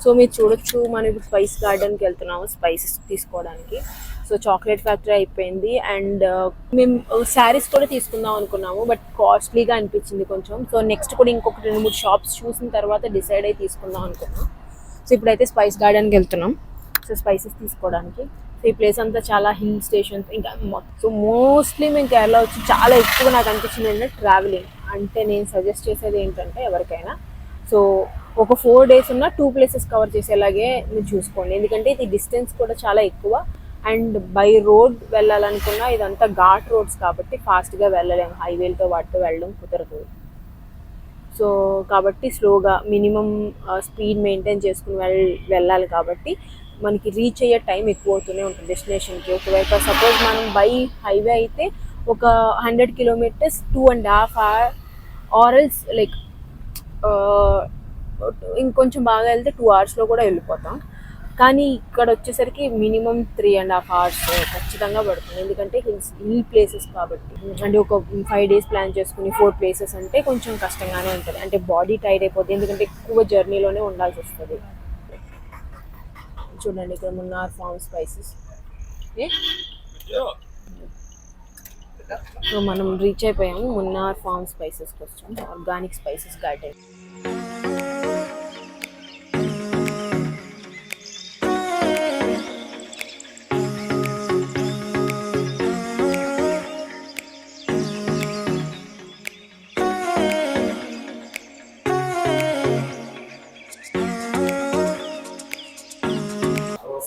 So మీరు చూడొచ్చు, మనం ఇప్పుడు స్పైస్ గార్డెన్కి వెళ్తున్నాము స్పైసెస్ తీసుకోవడానికి. సో చాక్లెట్ ఫ్యాక్టరీ అయిపోయింది, అండ్ మేము శారీస్ కూడా తీసుకుందాం అనుకున్నాము, బట్ కాస్ట్లీగా అనిపించింది కొంచెం. సో నెక్స్ట్ కూడా ఇంకొక 2-3 షాప్స్ చూసిన తర్వాత డిసైడ్ అయ్యి తీసుకుందాం అనుకున్నాం. సో ఇప్పుడైతే స్పైస్ గార్డెన్కి వెళ్తున్నాం, సో స్పైసెస్ తీసుకోవడానికి. సో ఈ ప్లేస్ అంతా చాలా హిల్ స్టేషన్స్, ఇంకా సో మోస్ట్లీ మేము కేరళ వచ్చి చాలా ఎక్కువ నాకు అనిపించింది ఏంటంటే ట్రావెలింగ్. అంటే నేను సజెస్ట్ చేసేది ఏంటంటే ఎవరికైనా, సో ఒక 4 days ఉన్న 2 places కవర్ చేసేలాగే మీరు చూసుకోండి. ఎందుకంటే ఇది డిస్టెన్స్ కూడా చాలా ఎక్కువ, అండ్ బై రోడ్ వెళ్ళాలనుకున్నా ఇదంతా ఘాట్ రోడ్స్ కాబట్టి ఫాస్ట్గా వెళ్ళలేము, హైవేలతో వాటితో వెళ్ళడం కుదరదు. సో కాబట్టి స్లోగా మినిమం స్పీడ్ మెయింటైన్ చేసుకుని వెళ్ళాలి కాబట్టి మనకి రీచ్ అయ్యే టైం ఎక్కువ అవుతూనే ఉంటుంది డెస్టినేషన్కి. ఒకవేళ సపోజ్ మనం బై హైవే అయితే ఒక 100 kilometers 2.5 hours, ఆర్ఎల్స్ లైక్ ఇంకొంచెం బాగా వెళ్తే 2 hours కూడా వెళ్ళిపోతాం. కానీ ఇక్కడ వచ్చేసరికి మినిమం 3.5 hours ఖచ్చితంగా పడుతుంది, ఎందుకంటే హిల్ ప్లేసెస్ కాబట్టి. అంటే ఒక 5 days ప్లాన్ చేసుకుని 4 places అంటే కొంచెం కష్టంగానే ఉంటుంది, అంటే బాడీ టైర్డ్ అయిపోతుంది, ఎందుకంటే ఎక్కువ జర్నీలోనే ఉండాల్సి వస్తుంది. చూడండి ఇక్కడ మున్నార్ ఫార్మ్ స్పైసెస్. సో మనం రీచ్ అయిపోయాము మున్నార్ ఫార్మ్ స్పైసెస్కి వచ్చాం, ఆర్గానిక్ స్పైసెస్ గార్డెన్.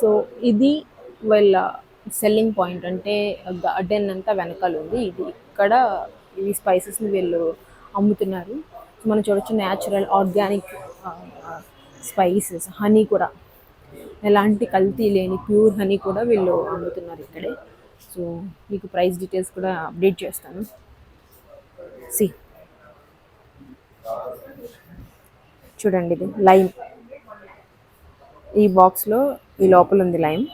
సో ఇది వీళ్ళ సెల్లింగ్ పాయింట్, అంటే గార్డెన్ అంతా వెనకాల ఉంది ఇది. ఇక్కడ ఈ స్పైసెస్ని వీళ్ళు అమ్ముతున్నారు. సో మనం చూడొచ్చు న్యాచురల్ ఆర్గానిక్ స్పైసెస్, హనీ కూడా ఎలాంటి కల్తీ లేని ప్యూర్ హనీ కూడా వీళ్ళు అమ్ముతున్నారు ఇక్కడే. సో మీకు ప్రైస్ డీటెయిల్స్ కూడా అప్డేట్ చేస్తాను. సి చూడండి, ఇది లైమ్, ఈ బాక్స్లో ఈ లోపల ఉంది లైమ్.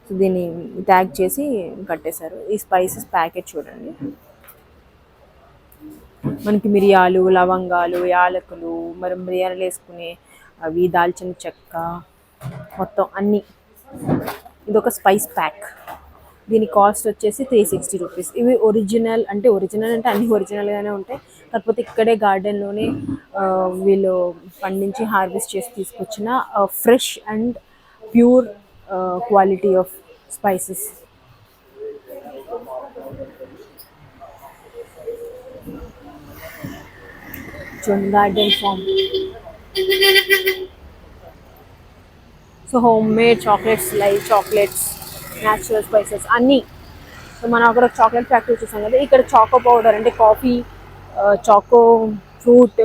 సో దీన్ని ట్యాగ్ చేసి కట్టేశారు. ఈ స్పైసెస్ ప్యాకెట్ చూడండి, మనకి మిరియాలు, లవంగాలు, యాలకులు, మరి బిర్యానీలు వేసుకునే అవి, దాల్చిన చెక్క, మొత్తం అన్నీ. ఇది ఒక స్పైస్ ప్యాక్. దీని కాస్ట్ వచ్చేసి 360 rupees. ఇవి ఒరిజినల్ అంటే అన్ని ఒరిజినల్గానే ఉంటాయి, కాకపోతే ఇక్కడే గార్డెన్లోనే వీళ్ళు పండించి హార్వెస్ట్ చేసి తీసుకొచ్చిన fresh and pure quality of spices. Garden farm. So home made chocolates, live chocolates, natural spices అన్నీ. సో మనం అక్కడ చాక్లెట్ ఫ్యాక్టరీ చూసాం కదా, ఇక్కడ చాకో పౌడర్ అంటే coffee, choco fruit,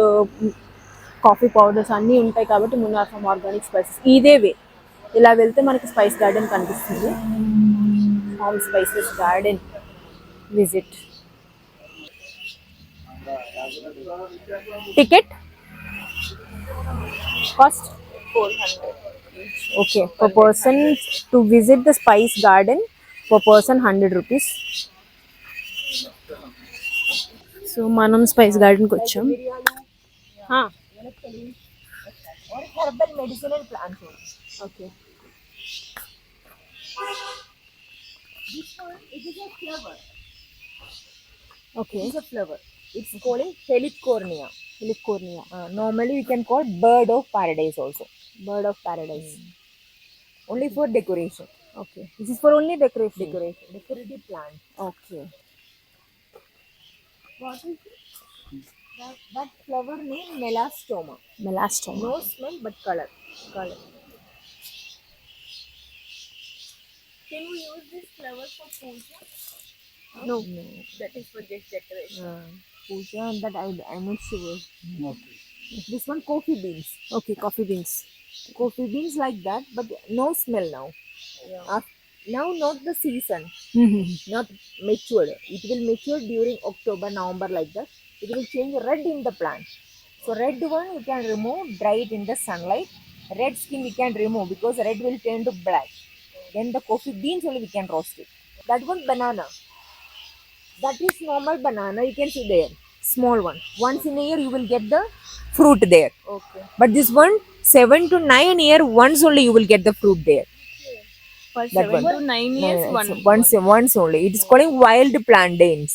coffee powders అన్నీ ఉంటాయి కాబట్టి మున్నార్ ఫార్మ్ ఆర్గానిక్ స్పైసెస్. ఇదే వే ఇలా వెళ్తే మనకి స్పైస్ గార్డెన్ కనిపిస్తుంది. Farm spices garden visit. Ticket cost 400. Okay, per person to visit the spice garden, per person 100 rupees. So మనం స్పైస్ గార్డెన్కి వచ్చాం. herbal medicinal plants. Okay, This one, it is a flower. Okay. It is a flower. It's called helicornia. హెలికోర్నియా, Normally we can call bird of paradise also. Bird of Paradise. Only for decoration. Okay, this is for only decoration. Decorative plant. Okay. What is it? That flower name Melastoma. మెలాస్టోమా. No smell but color. Can we use this flower for puja? No. That is for just decoration. Puja, that I'm not sure. Okay. This one coffee beans. Okay, coffee beans. Coffee beans like that, but no smell now. Now not the season, not matured. It will mature during October, November like that. It will change red in the plant. So red one you can remove, dry it in the sunlight. Red skin we can remove because red will turn to black. Then the coffee beans only we can roast it. That one banana. That is normal banana, you can see there. small one. Once in a year you will get the fruit there. Okay. But this one, 7 to 9 year, once only you will get the fruit there. For That 7 to 9 years, No, one. once only. It is calling wild plantains.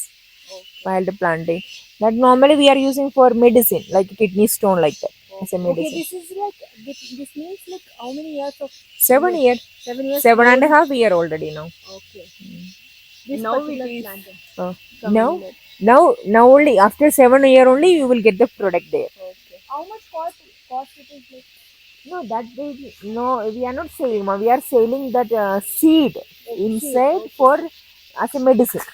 Wild plantain. That normally we are using for medicine, like kidney stone, like that. As a Okay, medicine. this is like this means like how many years of 7 year. 7 years? 7.5 year already now. Okay. This now it is plantain. Uh, Coming now, in it. now only after 7 year only you will get the product there. Okay. How much cost it is like? No, that they, no, we are not selling. Ma. We are selling that seed inside okay. for as a medicine.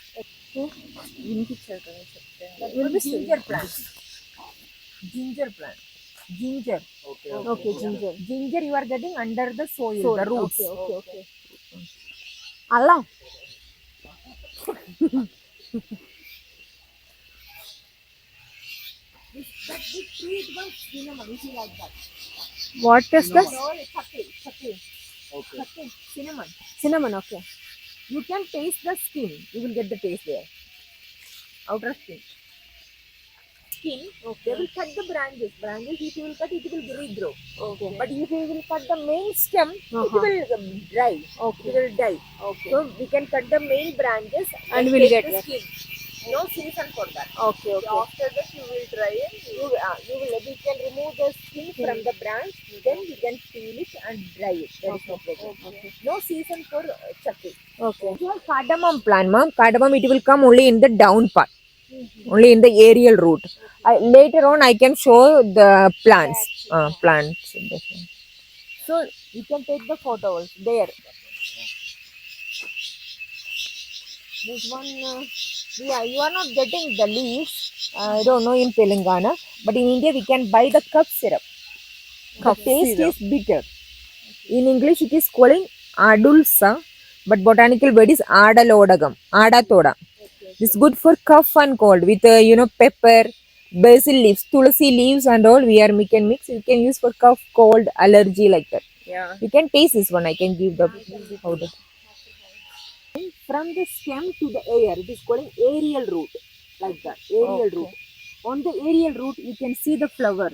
వినిపించారు కదా చెప్తే That will be ginger plant. Ginger plant. Ginger. Okay, ginger. Ginger you are getting under the soil, So the roots. okay. అల్లం That big tree it was cinnamon, you see like that. What is this Chakli, cinnamon. Cinnamon okay You can taste the skin. You will get the taste there. Outer skin. Skin. They will cut the branches. Branches if you will cut, it will regrow. Okay But if you will cut the main stem, it will dry. Okay. It will die. Okay. So we can cut the main branches And we'll take get the that. skin. No season for that. Okay okay After that you will dry it. We can remove the skin from the branch. Then we can peel it and dry it. That is no problem. No season for chakli. Okay Your cardamom plant, ma'am. Cardamom it will come only in the down part, only in the aerial root. Later on, I can show the plants. Plants. So you can take the photos there. This one, you are not getting the leaves. I don't know in Telangana, but in India we can buy the cup syrup. The taste is bitter. In English it is calling adulsa, but botanical word is adalodagam, adatoda. This is good for cough and cold with pepper, basil leaves, tulsi leaves and all. We can mix. You can use for cough, cold, allergy like that. Yeah You can taste this one. I can give the powder. From the stem to the air, it is called aerial root, like that. Aerial root. On the aerial root, you can see the flower,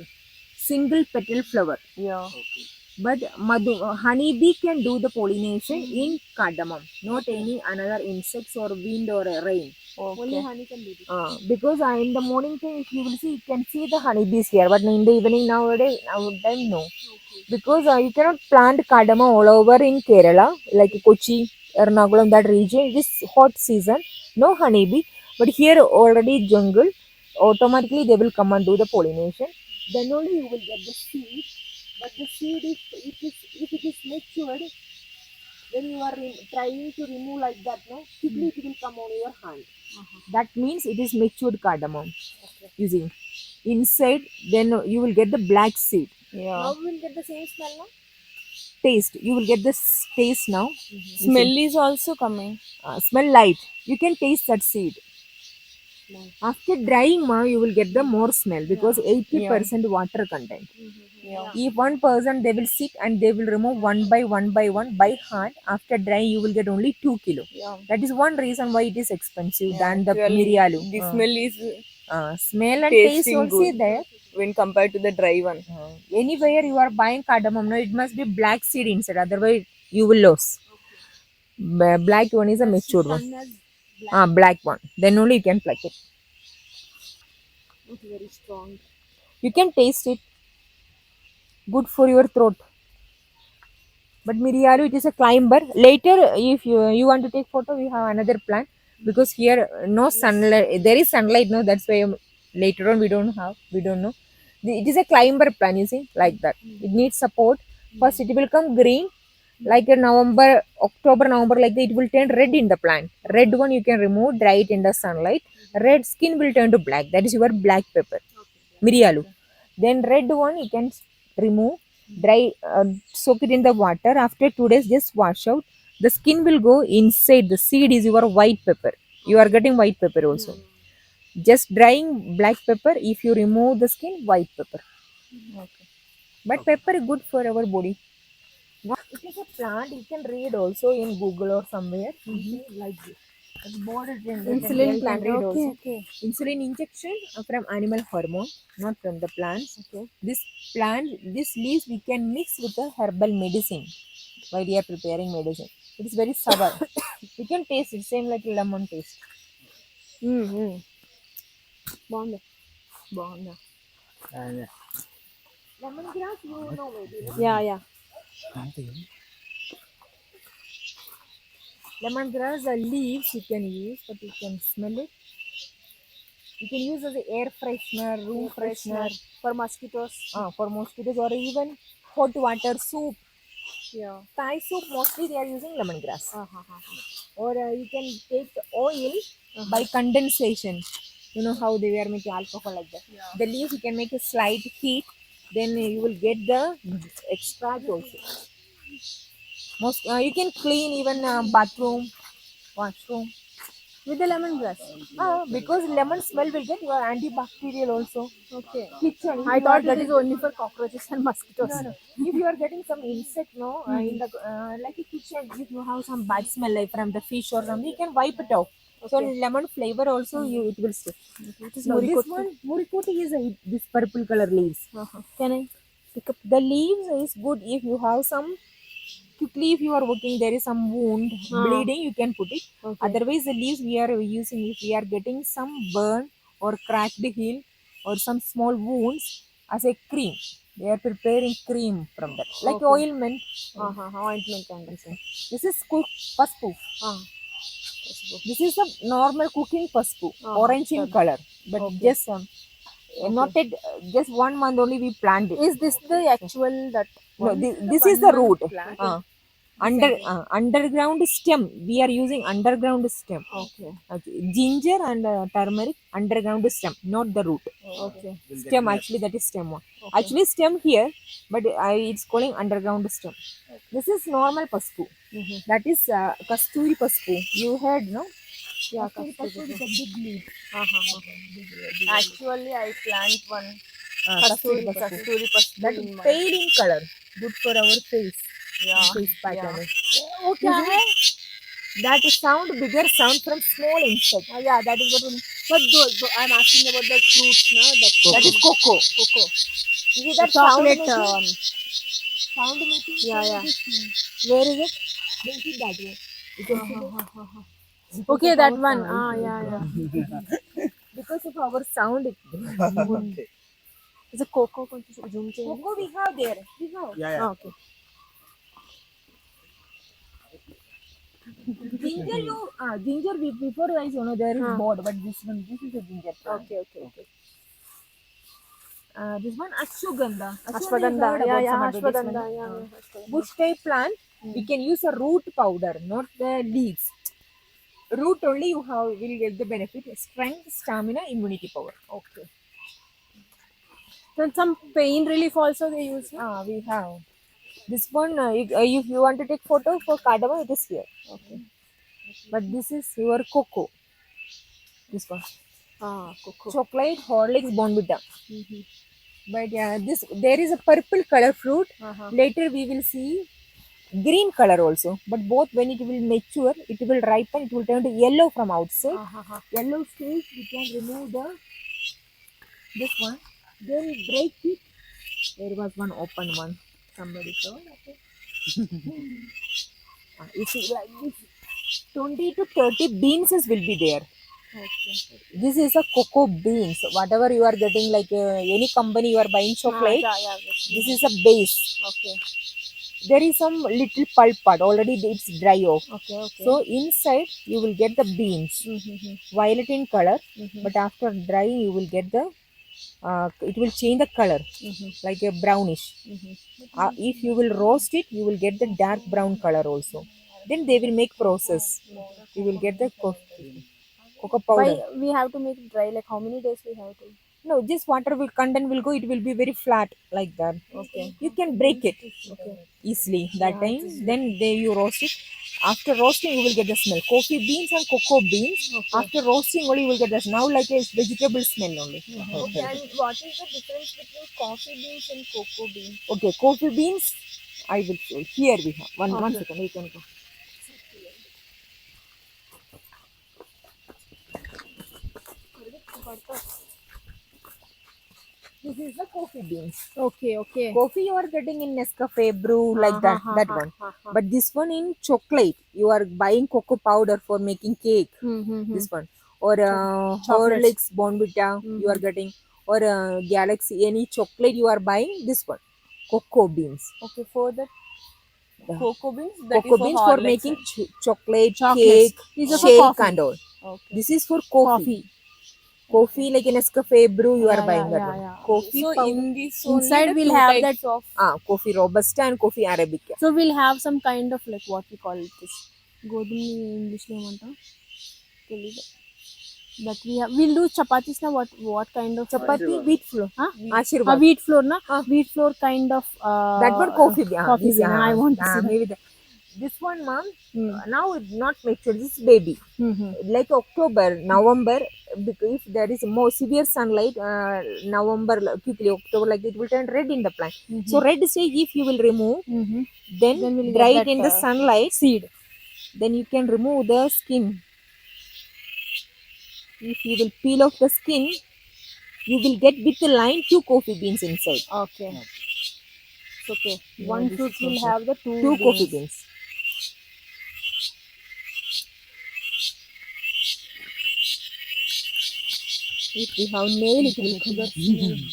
single petal flower. Yeah But honeybee can do the pollination in cardamom, not any another insects or wind or rain. Okay Because in the morning time, if you will see, you can see the honeybees here. But in the evening nowadays, no. Because you cannot plant cardamom all over in Kerala, like Kochi, Ernakulam, that region. It is hot season, no honeybee. But here already jungle, automatically they will come and do the pollination. Then only you will get the seed. But the seed, if it is matured, when you are trying to remove like that, no, quickly it will come on your hand. That means it is matured cardamom. You see, inside, then you will get the black seed. Yeah Now we will get the same smell now. Taste. You will get this taste now. Smell is also coming Smell light. You can taste that seed. After drying, ma, you will get the more smell because 80% water content. Yeah If one person they will sit and they will remove one by one by hand. After drying, you will get only 2 kilo. Yeah That is one reason why it is expensive than the mirialu. The smell is Smell and taste tasting also good there. when compared to the dry one. Anywhere you are buying cardamom, no, it must be black seed inside. Otherwise, you will lose. Black one is a matured one. Black one. Then only you can pluck it. It's very strong. You can taste it. Good for your throat. But mirialu, it is a climber. Later, if you want to take photo, we have another plant because here no sunlight. There is sunlight, no. That's why later on we don't have. We don't know. It is a climber plant. You see, like that. It needs support. First, it will come green, like a November, October, November, like that. It will turn red in the plant. Red one you can remove, dry it in the sunlight. Red skin will turn to black. That is your black pepper, mirialu. Then red one you can remove, dry, soak it in the water. After 2 days, just wash out. The skin will go inside. The seed is your white pepper. You are getting white pepper also. Just drying black pepper. If you remove the skin, white pepper. Okay. But pepper is good for our body. It is a plant. You can read also in Google or somewhere. Like this. It's bordered in Insulin you can plant. read Okay, also. okay. Insulin injection from animal hormone, not from the plants. Okay. This plant, this leaves we can mix with the herbal medicine while we are preparing medicine. It is very sour. You can taste it, same like lemon taste. బాగుంది. Bonda. Lemongrass, you know maybe, no? Yeah yeah. Lemongrass, the leaves you can use, but you can smell it. You can use as an air freshener, room freshener, for mosquitoes. for mosquitoes, or even hot water soup. Yeah. Thai soup, mostly they are using lemongrass. Uh-huh. Or you can take the oil by condensation. You know how they are making alcohol like that. Yeah. The leaves you can make a slight heat, then you will get the extract also. Most you can clean even bathroom, washroom. With the lemongrass. Because lemon smell will get your antibacterial also. Okay. Kitchen. If I you thought are it is only for cockroaches and mosquitoes. no, no. If you are getting some insect, no, in the like a kitchen, if you have some bad smell like from the fish or something, you can wipe it off. So Okay. lemon flavor also you it will stay. It is No, this murikoti. one murikoti is this purple color leaves. Can I pick up? The leaves is good if you have some. Quickly, if you are working, there is some wound bleeding, you can put it. Okay. Otherwise, the leaves we are using, if we are getting some burn or cracked heel or some small wounds, as a cream, they are preparing cream from that, like Okay. ointment. Ointment kind of thing. This is paspu. This is a normal cooking paspu, orange in color, but just not at just 1 month only we planted. Is this the actual that? No, this is the root. Underground stem. We are using underground stem. Okay. Ginger and turmeric underground stem, not the root. Okay. Stem actually that is stem one. Actually stem here, but it's calling underground stem. This is normal paspu. That is kasturi paspu. You heard, no? Yeah, Kasturi paspu with a big leaf. Actually, I plant one Kasturi kasturi paspu That in is my. pale in color. Good for our face. Yeah. Face pattern. Okay. That sound bigger sound from small insect. Yeah, that is what. But I'm asking about the fruits, no? That is cocoa. Cocoa. Is it The that chocolate sound one. making? Sound making? Yeah, yeah. Where is it? Don't see that way. You can see that. Okay, Because that of our one. sound. Yeah. Because of our sound. Is it cocoa? Zoom change. Cocoa we have there. We have. Okay. Ginger before guys, there is board, but this is a ginger plant. Okay. This one ashwagandha. Ashwagandha. You heard Yeah, about some of this ashwagandha. one? Yeah. Bush type plant, we can use a root powder, not the leaves. Root only you have will get the benefit, strength, stamina, immunity power. Okay. Then some pain relief also they use. No? We have this one. If you want to take photo for cardamom, it is here. Okay. But this is your cocoa. This one. Cocoa. Chocolate, Horlicks, Bonvita. But this there is a purple color fruit. Later we will see green color also. But both when it will mature, it will ripen, it will turn to yellow from outside. Yellow stage, we can remove this one. Then break it. There was one open one. Somebody saw. Okay. You see like this, 20 to 30 beans will be there. Okay. This is a cocoa beans. Whatever you are getting, like any company you are buying chocolate, this is a base. Okay. There is some little pulp part. Already it's dry off. Okay. So inside you will get the beans, violet in color. But after drying, you will get the it will change the color, like a brownish. If you will roast it, you will get the dark brown color also. Then they will make process. You will get the cocoa powder. Why we have to make it dry? Like how many days we have to? No, just water will content will go. It will be very flat like that. Okay. You can break it easily that time. Then you roast it. After roasting, you will get the smell. Coffee beans and cocoa beans. After roasting, only you will get the now like a vegetable smell only. Okay. And what is the difference between coffee beans and cocoa beans? Okay, coffee beans. I will show. Here we have one second. You can go. This is the coffee beans. Okay, okay. Coffee you are getting in Nescafe brew like that, that one. But this one in chocolate, you are buying cocoa powder for making cake. This one, or Chocolates. Horlicks, Bonvita, you are getting, or Galaxy, any chocolate you are buying. This one, cocoa beans. Okay, for the The cocoa beans, that cocoa is beans for Horlicks making and- chocolate, Chocolates. cake, These are for shake coffee. and all. Okay. This is for coffee. Coffee like in Nescafe brew, you are buying that one. Coffee So powder. in this Inside only the we'll two have types of Coffee Robusta and coffee Arabica. So we'll have some kind of like what we call this. Godum English name anta. That we'll do chapatis na what kind of Chapati wheat flour. Huh? Ashirwad. Wheat flour na Ah. wheat flour kind of That one coffee. coffee bean. I want to see that. maybe this one, mom. Now it's not mature. This is baby. Like October, November, because if there is more severe sunlight, November, quickly October, like it will turn red in the plant. So red stage, if you will remove, then we'll dry get it in that, the sunlight, seed. then you can remove the skin. If you will peel off the skin, you will get with the line 2 coffee beans inside. Okay. It's okay. No, One this fruit is will not have the 2 coffee beans. If we have nail, it will come.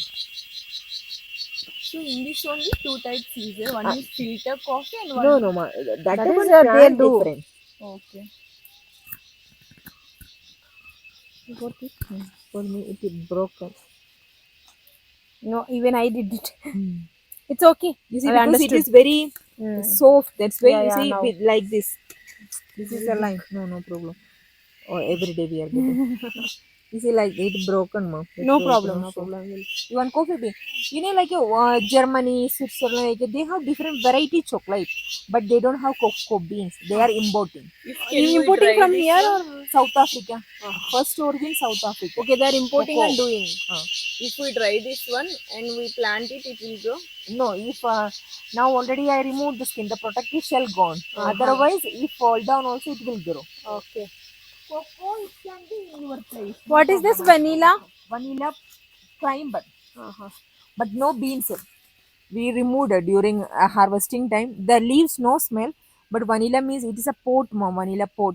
so in this only two types is there. One is filter coffee and one No, ma. That is one what they plant do. different. Okay. For me, it is broken. No, even I did it. It's okay. You see, I because understood. it is very soft. That's why Yeah, you yeah, see now. like this. This is a line. No problem. Or every day we are getting. You see, like it broken, ma. No problem, no problem. You want coffee bean? You know, like Germany, Switzerland, like, they have different variety chocolate, but they don't have cocoa beans. They are importing. Can we Importing try from this here one? or South Africa. First origin South Africa. okay, they're importing Cocoa. and doing. If we try this one and we plant it, it will grow. No, if now already I removed the skin, the protective shell gone. Otherwise, if fall down also, it will grow. Okay. Cocoa, it can be in your place. What is this vanilla? Vanilla climber. But no beans. We removed during harvesting time. The leaves no smell, but vanilla means it is a pot, mom. Vanilla pot.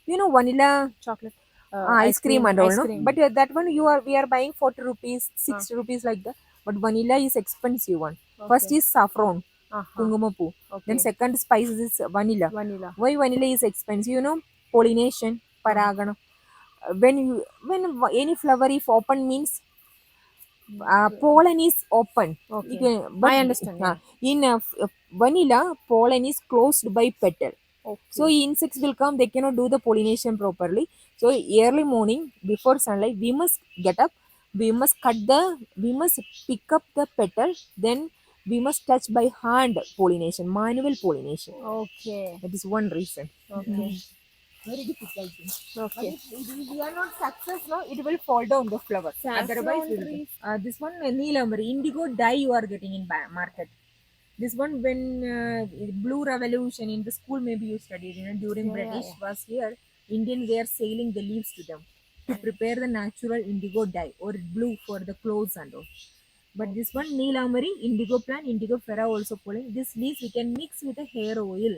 You know vanilla Chocolate. ice cream and all, ice no? cream. But that one we are buying 40 rupees, 60 rupees like that. But vanilla is expensive one. First is saffron, kungumapu. Then second spice is vanilla. Vanilla. Why vanilla is expensive? You know, pollination, paragana. When any flower if open means pollen is open. Okay. You can, but I understand, yeah. in vanilla, pollen is closed by petal. Okay. So insects will come, they cannot do the pollination properly. So early morning before sunlight, we must get up, we must we must pick up the petal, then we must touch by hand pollination, manual pollination. Okay. That is one reason. Okay. Very difficult thing. Okay. If we are not success, no, it will fall down the flower. Otherwise, this one Neelamari, indigo dye you are getting in market. This one when blue revolution in the school maybe you studied, you know, during British was here, Indians were selling the leaves to them to prepare the natural indigo dye or blue for the clothes and all. But this one Neelamari, indigo plant, indigo fera also pulling. This leaves we can mix with a hair oil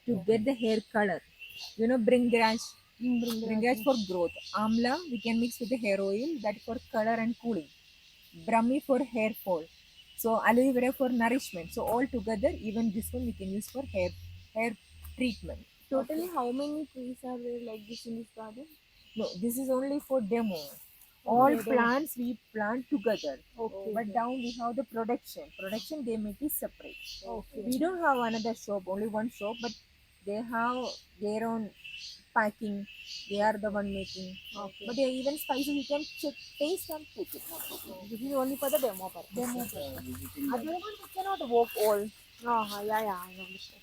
to get the hair color. You know, bringraj for growth. Amla we can mix with the hair oil, that for color and cooling. Brahmi for hair fall. So aloe vera for nourishment. So all together, even this one we can use for hair treatment. Totally, how many trees are there like this in this garden? No, this is only for demo. All plants we plant together. Okay. But down we have the production. Production they make it separate. Okay. We don't have another shop, only one shop, but they have their own packing. They are the one making. Okay. But they even spices you can check, taste and take it. This is only for the demo purpose. Otherwise we cannot walk all. Yeah, I understand.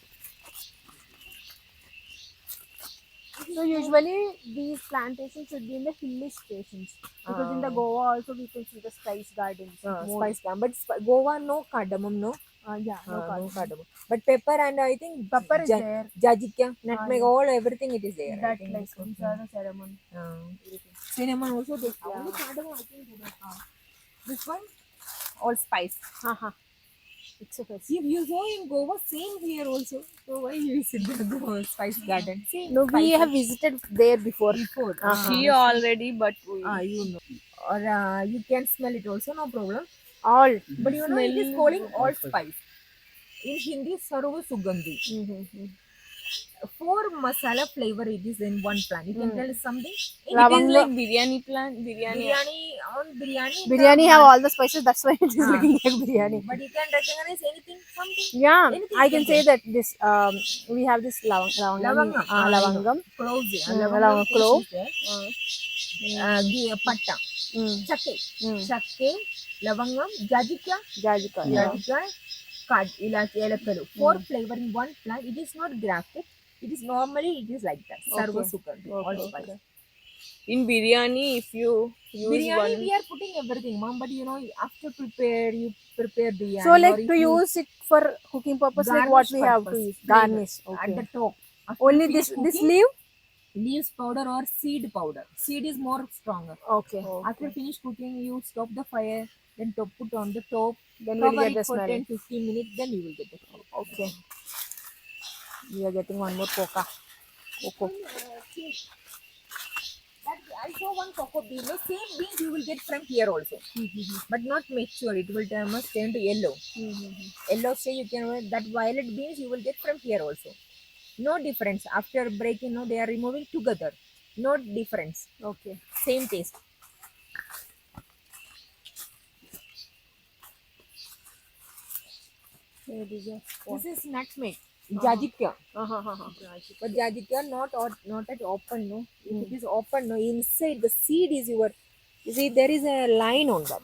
So usually these plantations should be in the hilly stations because in the Goa also we can see the spice gardens. Spice garden, but Goa no cardamom no. Yeah, no No cardamom. cardamom. But pepper and I think Pepper is there. jajika, nutmeg, yeah. all everything it is there. I That think like so. these are the cinnamon. Cinnamon also they have. Only cardamom I think they don't have. This one all spice. Haha. It's a fest. If you saw in Goa, same here also. So why you visit the Goa Spice Garden? Same. No, we spices have visited there before. before. She already, but we You know. Or you can smell it also, no problem. All. But you know, it is calling all spice. In Hindi, Sarva Sugandhi. Mm-hmm. For masala flavor, it is in one plant. You can tell us something. it is Lavanga. like biryani plant. Biryani. Biryani on biryani. Biryani have all the spices. That's why it is looking like biryani. But you can recognize anything, something. Yeah, Anything I you can can say that this we have this lavangam. Lavangam. Lavangam. Cloves. Lavangam, clove. Patta. Mm. Chakke. Mm. Chakke. Lavangam. Jajika. Jajika. Yeah. Jajika. Card. Ilachi. Elakalu. Four flavor in one plant. It is not grafted. It is normally it is like that. Sarva Sugandhi. All spice. In biryani, if you use Biryani, one, we are putting everything, mom. But you know, after you prepare biryani. So like or if to you use it for cooking purpose, like what garnish we have to purpose, use flavor garnish. at Okay. the top. After Only finish this cooking, leaf. leaves powder or seed powder. Seed is more stronger. Okay. After finish cooking, you stop the fire, then put on the top, Then we'll cover get it the for smell. 10-15 minutes, then you will get the smell. Okay. We are getting one more coca. Coco. I saw one cocoa bean. The same beans you will get from here also, but not mature. It will must turn to yellow. Yellow say you can that violet beans you will get from here also. No difference after breaking. No, they are removing together. No difference. Okay. Same taste. This is nutmeg. Jajika. But jajika not at open, no. If it is open, no, inside the seed is your. You see, there is a line on that.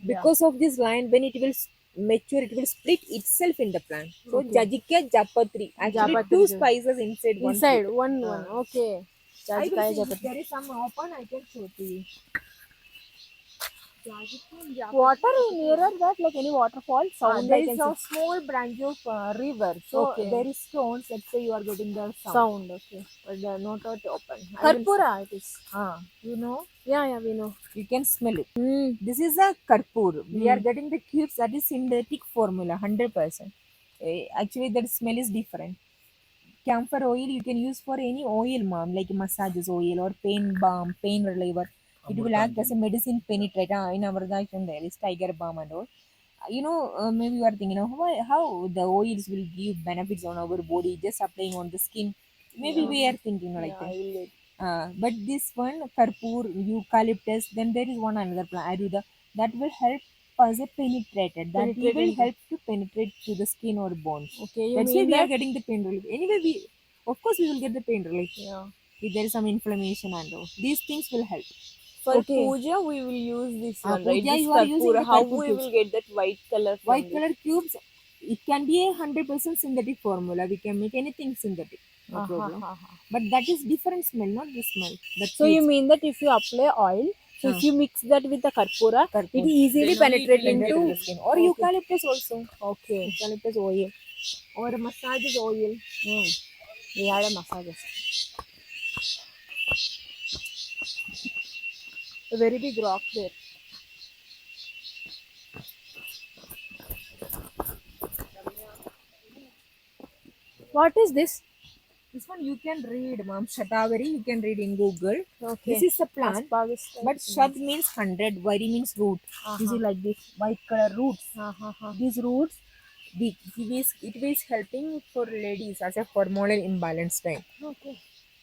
Because of this line, when it will mature, it will split itself in the plant. So jajika, japatri. Actually, Japatri. two spices inside one. Inside seed. one. Okay. I will Jajika, see if japatri. there is some open. I can show to you. Water nearer that, like any waterfall sound. There I is can a small branch of river, so Okay. there is stones. Let's say you are getting the see. sound, Sound. Okay. but they are not at open. Karpura it is. You know, Yeah, we know. you can smell it. Mm. This is a karpur. We are getting the cubes that is synthetic formula, 100%. Actually, that smell is different. Camphor oil you can use for any oil, mom, like massages oil or pain balm, pain reliever. It will act as a medicine penetrate. In our diet there is tiger balm and all. Maybe you are thinking, how the oils will give benefits on our body just applying on the skin. Maybe we are thinking like that. But this one, karpur, eucalyptus, then there is one another plant, aruda, that will help as a penetrated. That will Penetrating. help to penetrate to the skin or bones. Okay, you That's why mean we are that? getting the pain relief. Anyway, of course we will get the pain relief. Yeah. If there is some inflammation and all, these things will help. for Okay. puja, we will use this one, right? Puja, This you are using karpura. the How karpur we cubes. will get that white color? From White this? color cubes, it can be a 100% synthetic formula. We can make anything synthetic, no problem. But that is different smell, not the smell. So you mean that if you apply oil, so if you mix that with the karpura, it easily Then only it penetrate will into the skin. Or eucalyptus also. Okay. Eucalyptus oil. Or massages oil. We had a massage. A very big rock there. What is this? This one you can read, ma'am. Shatavari, you can read in Google. Okay. This is a plant. Asparagus. But Shad means 100, Vari means root. This is like this white color roots. These roots, it is helping for ladies as a hormonal imbalance time. Okay.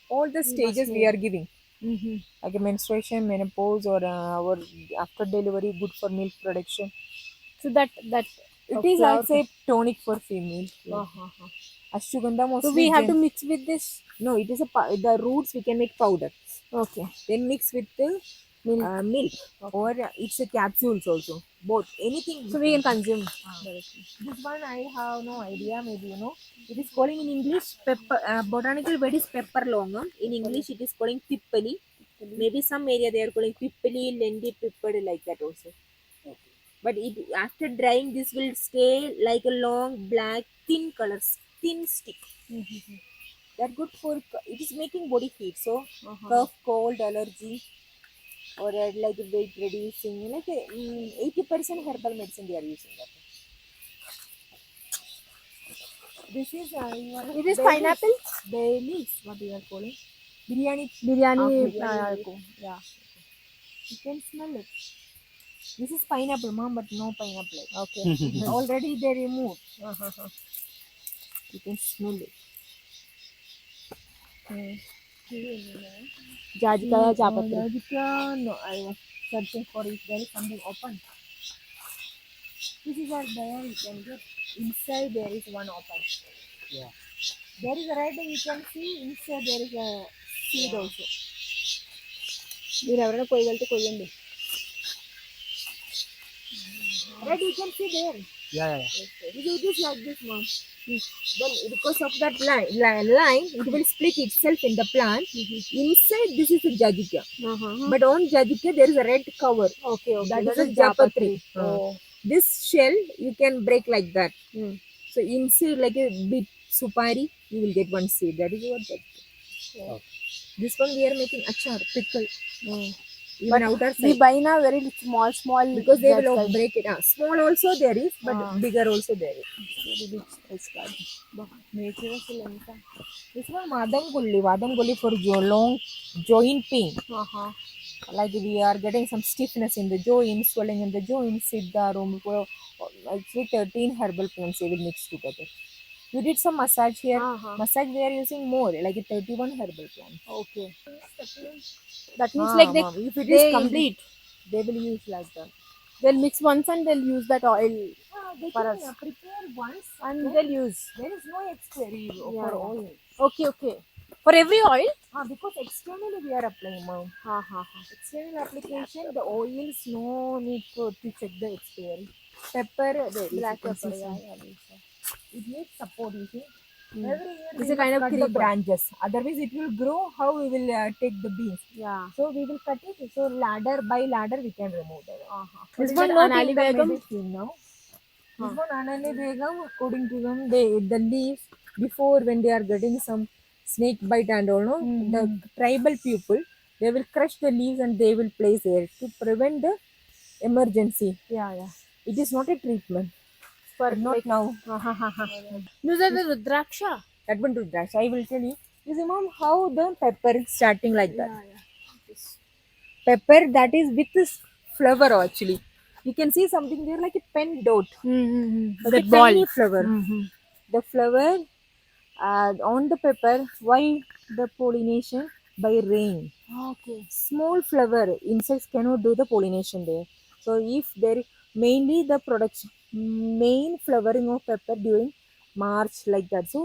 All the stages we are giving, like a menstruation, menopause, or after delivery, good for milk production. So that It is like say tonic for female. Ashwagandha mostly. So we have to mix with this. No, it is the roots we can make powder. Okay. Then mix with the milk. Or it's a capsules also. Both, anything. So we can consume. This one I have no idea. Maybe you know. It is calling in English pepper. Botanical word is pepper longum. In English it is calling pippali. Maybe some area they are calling pippali, lendi, pipper, like that also. But it after drying, this will stay like a long black thin colors, thin stick. That good for it is making body heat. So cough, cold, allergy, or like weight reducing, like 80% herbal medicine they are using that. This is It is pineapple? bay leaves, what you are calling biryani. Biryani. Biryani. Yeah. You can smell it. This is pineapple, mom, but no pineapple. Okay. Already they removed. You can smell it. Jajikaya Japatri. Jajika, no, I was searching for it. There is something open. This is our there you can get. Inside there is one open. Yeah. There is a red, you can see inside there is a seed also. మీరు ఎవరైనా కొయ్యగలితే కొయ్యండి. Red you can see there. Yeah. It is like this, mom. Then because of that line, it will split itself in the plant. Inside this is a jajika. But on jajika there is a red cover. Okay. That is a Japatri. japatri. This shell you can break like that. So inside like a bit supari, you will get one seed. That is what that. Okay. This one we are making achar, pickle. Even But outer we side. buy now very small Because they will jajikaya. break it. Small also there is, but bigger also there is. Very big spice garden. Nature అసలు ఎంత. This one vadam gulli for long joint pain. Like we are getting some stiffness in the joints, swelling in the joints, siddharu, actually 13 herbal plants they will mix together. You did some massage here. Massage we are using more, like a 31 herbal plant. Okay. That means like If it is complete, they will use like that. they'll mix once and they'll use that oil They for can us. prepare once And then they'll use. there is no expiry for Yeah. oil. Okay. For every oil? Because externally we are applying, ma'am. External application, the oils no need to check the expiry. Pepper, Black you can pepper. see Yeah. some. It needs support, you see. Every year It's we a kind must of cut the creeper. branches. Otherwise it will grow. How we will take the beans? Yeah. So we will cut it. So ladder by ladder we can remove that. This This one one not Anali in the Begum? medicine now. This one Anali Begum, according to them, the leaves before when they are getting some snake bite and all, no, the tribal people they will crush the leaves and they will place there to prevent the emergency. Yeah. It is not a treatment. For Not like, now. Those are the Rudraksha. That one to dash. I will tell you. You see, mom, how the pepper is starting like that. Pepper that is with this flower actually. You can see something there like a pen dot. Like That a ball. tiny flower. The flower on the pepper. Why the pollination? By rain. Okay. Small flower insects cannot do the pollination there. So if there mainly the production main flowering of pepper during March like that. So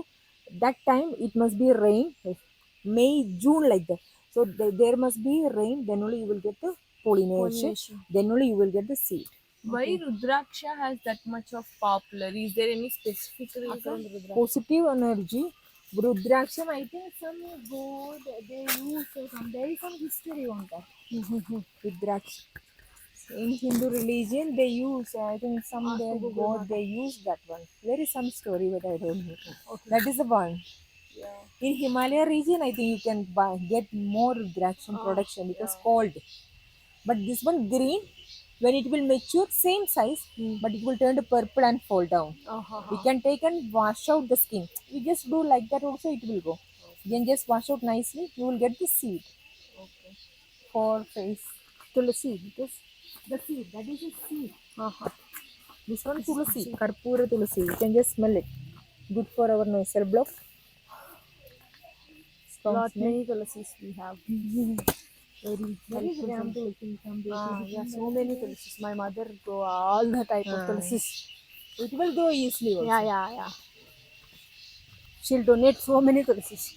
that time it must be rain, May, June like that. So there must be rain, then only you will get the pollination. Then only you will get the seed. Why Rudraksha has that much of popular? Is there any specific reason? Positive energy. Rudraksham, I think some god they use some, there is some history on that. Rudraksh. In Hindu religion, they use, I think some their god they use that one. There is some story, but I don't know. That is the one. In Himalaya region, I think you can get more Rudraksham production because cold. But this one green, when it will mature, same size, but it will turn to purple and fall down. We can take and wash out the skin. You just do like that also, it will go. You can just wash out nicely, you will get the seed. For face. Tulsi. The seed, that is a seed. This one tulsi, Karpura tulsi. You can just smell it. Good for our nasal block. Lot many Tulsis we have. Very gram tulsi. Yeah, so many Tulsis. My mother grow all the type of Tulsis. It will grow easily also. Yeah. She'll donate so many Tulsis.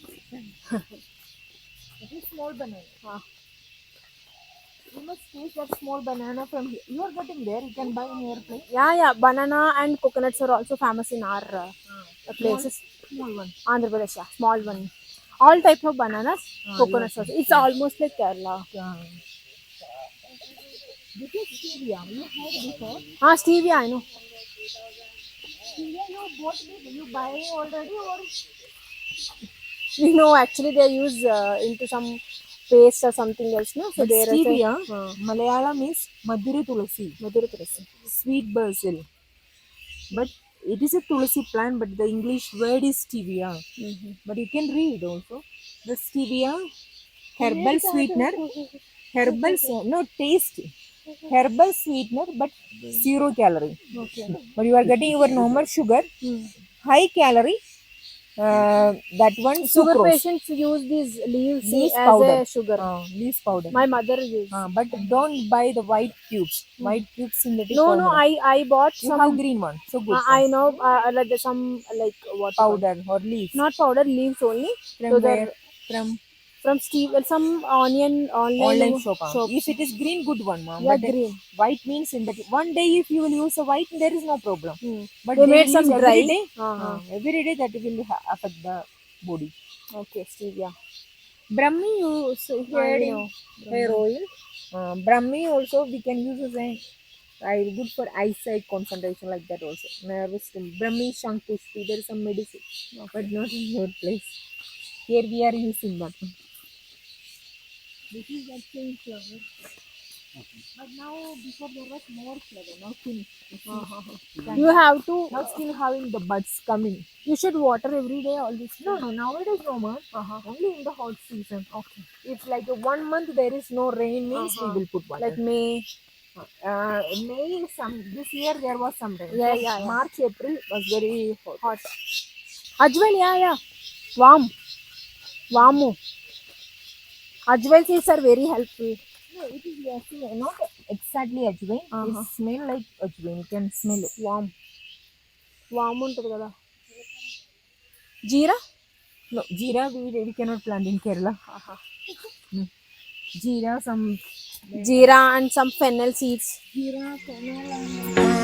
It is small banana. You must taste that small banana from here. You are getting there. You can buy in your place. Yeah. Banana and coconuts are also famous in our places. Small one. Andhra Pradesh, yeah, small one. All type of bananas, coconuts also. It's almost like Kerala. This is stevia. You heard before? Ah, stevia, I know. Stevia, you bought it. You buy already or? We know actually they use into some paste or something else, no? So But there is stevia, a Malayalam is Madhuri Tulasi, Madhura Tulasi. sweet basil. But it is a Tulasi plant, but the English word is stevia. But you can read also. The stevia, herbal sweetener, no taste, herbal sweetener, but 0 calorie. Okay. But you are getting your normal sugar, high calorie. That one Sugar sucrose. patients use these leaves Leaf as powder. a sugar. Leaf powder. My mother used. But don't buy the white cubes. White cubes synthetic No, formula. I bought You some. have green one. So good. I know like some like what Powder or leaves. not powder, leaves only. From So where? From Steve, some online online shop. shop. If it is green, good one, ma'am. Yeah, But green. white means synthetic. One day if you will use a white, there is no problem. But They made will some use dry. every day. Every day that will affect the body. Okay, stevia. Brahmi you heard in know. hair oil. Brahmi also we can use as a good for eyesight concentration like that also. Nervous system. Brahmi Shankushti, there is some medicine, but not in your place. Here we are using that one. This is that same flower. But now before there was more flower, now finished. You have to. Now still having the buds coming. You should water every day all this. No, nowadays no more. Only in the hot season. Okay. It's like a 1 month there is no rain means we will put water. Like May. May this year there was some rain. Yeah. March, April was very hot. Ajwain, yeah. Vamu. Ajwain seeds are very helpful. No, it is actually not exactly ajwain. It smells like ajwain. You can smell it. వాము ఉంటుంది కదా. జీరా? No, jeera we cannot plant in Kerala. Jeera, some jeera and some fennel seeds. jeera, fennel, and